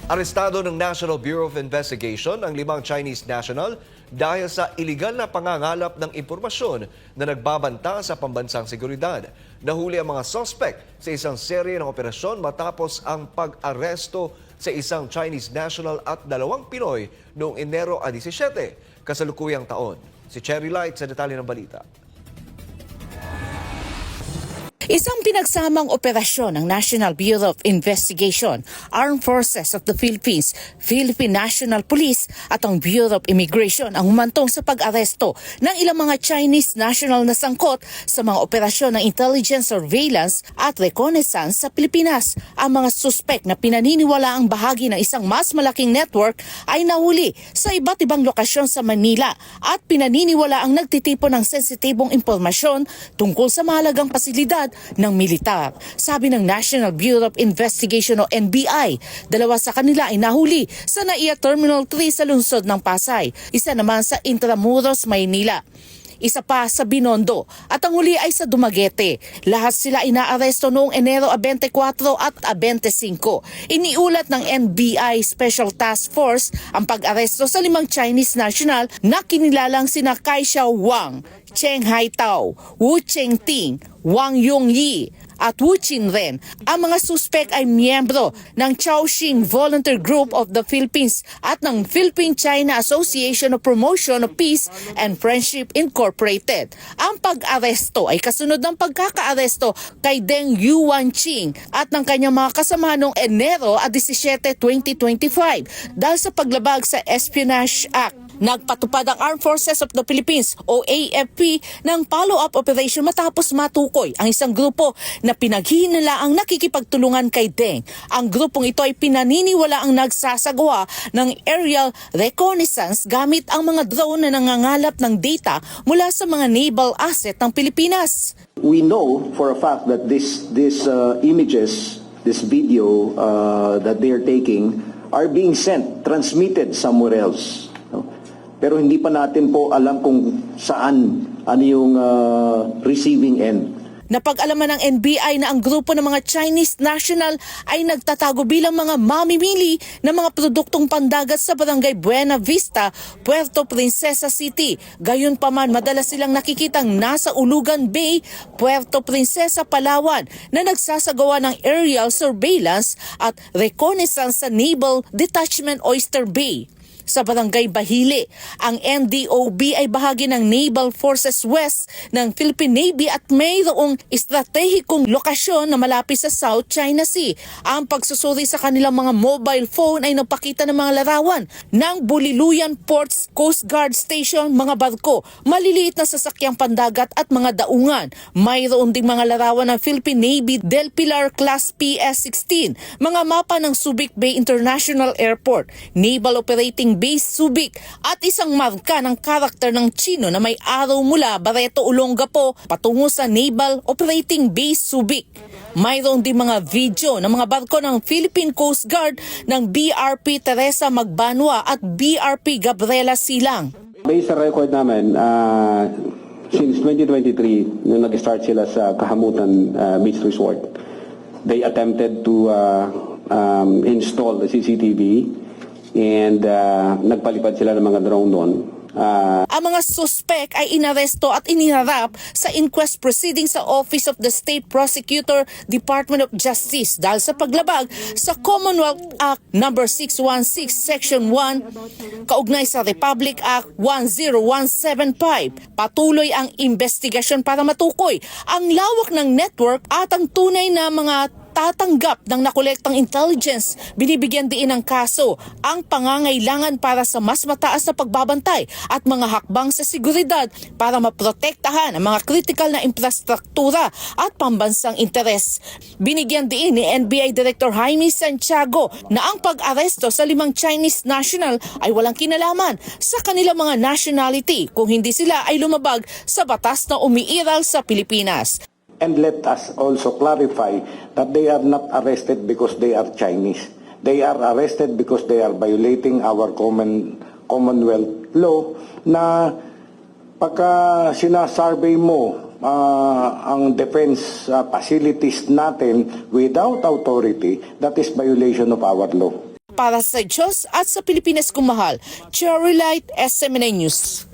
Arestado ng National Bureau of Investigation ang 5 Chinese national dahil sa iligal na pangangalap ng impormasyon na nagbabanta sa pambansang seguridad. Nahuli ang mga suspect sa isang serye ng operasyon matapos ang pag-aresto sa isang Chinese national at 2 Pinoy noong Enero 17, kasalukuyang taon. Si Cherry Light sa detalye ng balita. Isang pinagsamang operasyon ng National Bureau of Investigation, Armed Forces of the Philippines, Philippine National Police at ang Bureau of Immigration ang humantong sa pag-aresto ng ilang mga Chinese national na sangkot sa mga operasyon ng intelligence surveillance at reconnaissance sa Pilipinas. Ang mga suspek na pinaniniwala ang bahagi ng isang mas malaking network ay nahuli sa iba't ibang lokasyon sa Manila at pinaniniwala ang nagtitipon ng sensitibong impormasyon tungkol sa mahalagang pasilidad ng militar. Sabi ng National Bureau of Investigation o NBI, 2 sa kanila ay nahuli sa NAIA Terminal 3 sa lungsod ng Pasay, isa naman sa Intramuros, Maynila. Isa pa sa Binondo at ang huli ay sa Dumaguete. Lahat sila inaaresto noong Enero 24 at 25. Iniulat ng NBI Special Task Force ang pag-aresto sa 5 Chinese national na kinilalang sina Kai Xiao Wang, Cheng Haitao, Wu Chengting, Wang Yongyi at Wu Chinren. Ang mga suspek ay miyembro ng Caoxing Volunteer Group of the Philippines at ng Philippine-China Association of Promotion of Peace and Friendship Incorporated. Ang pag-aresto ay kasunod ng pagkaka-aresto kay Deng Yuanqing at ng kanyang mga kasama noong Enero 17, 2025 dahil sa paglabag sa Espionage Act. Nagpatupad ang Armed Forces of the Philippines o AFP ng follow-up operation matapos matukoy ang isang grupo na pinaghihinalaang nakikipagtulungan kay Deng. Ang grupong ito ay pinaniniwala ang nagsasagawa ng aerial reconnaissance gamit ang mga drone na nangangalap ng data mula sa mga naval asset ng Pilipinas. We know for a fact that these images, this video that they are taking are being transmitted somewhere else. Pero hindi pa natin po alam kung saan, ano yung receiving end. Napag-alaman ng NBI na ang grupo ng mga Chinese national ay nagtatago bilang mga mamimili ng mga produktong pandagat sa Barangay Buena Vista, Puerto Princesa City. Gayunpaman, madalas silang nakikitang nasa Ulugan Bay, Puerto Princesa, Palawan na nagsasagawa ng aerial surveillance at reconnaissance sa Naval Detachment Oyster Bay. Sa Barangay Bahili, ang NDOB ay bahagi ng Naval Forces West ng Philippine Navy at mayroong estratehikong lokasyon na malapit sa South China Sea. Ang pagsusuri sa kanilang mga mobile phone ay nagpakita ng mga larawan ng Buliluyan Ports Coast Guard Station, mga barko, maliliit na sasakyang pandagat at mga daungan. Mayroon ding mga larawan ng Philippine Navy Del Pilar Class PS-16, mga mapa ng Subic Bay International Airport, Naval Operating Base Subic at isang marka ng karakter ng Chino na may araw mula Barreto, Olongapo patungo sa Naval Operating Base Subic. Mayroon din mga video ng mga barko ng Philippine Coast Guard ng BRP Teresa Magbanwa at BRP Gabriela Silang. Based sa record namin, since 2023, nung nag-start sila sa Kahamutan Beach Resort, they attempted to install the CCTV and nagpalipad sila ng mga drone doon. Ang mga suspek ay inaresto at iniharap sa inquest proceedings sa Office of the State Prosecutor, Department of Justice dahil sa paglabag sa Commonwealth Act No. 616 Section 1 kaugnay sa Republic Act 10175. Patuloy ang investigasyon para matukoy ang lawak ng network at ang tunay na mga tatanggap ng nakolektang intelligence. Binibigyan din ng kaso ang pangangailangan para sa mas mataas na pagbabantay at mga hakbang sa seguridad para maprotektahan ang mga kritikal na infrastruktura at pambansang interes. Binigyan din ni NBI Director Jaime Santiago na ang pag-aresto sa 5 Chinese national ay walang kinalaman sa kanilang mga nationality kung hindi sila ay lumabag sa batas na umiiral sa Pilipinas. And let us also clarify that they are not arrested because they are Chinese. They are arrested because they are violating our Commonwealth law na pagka sinasurvey mo ang defense facilities natin without authority, that is violation of our law. Para sa Diyos at sa Pilipinas kumahal, Cherry Light, SMNA News.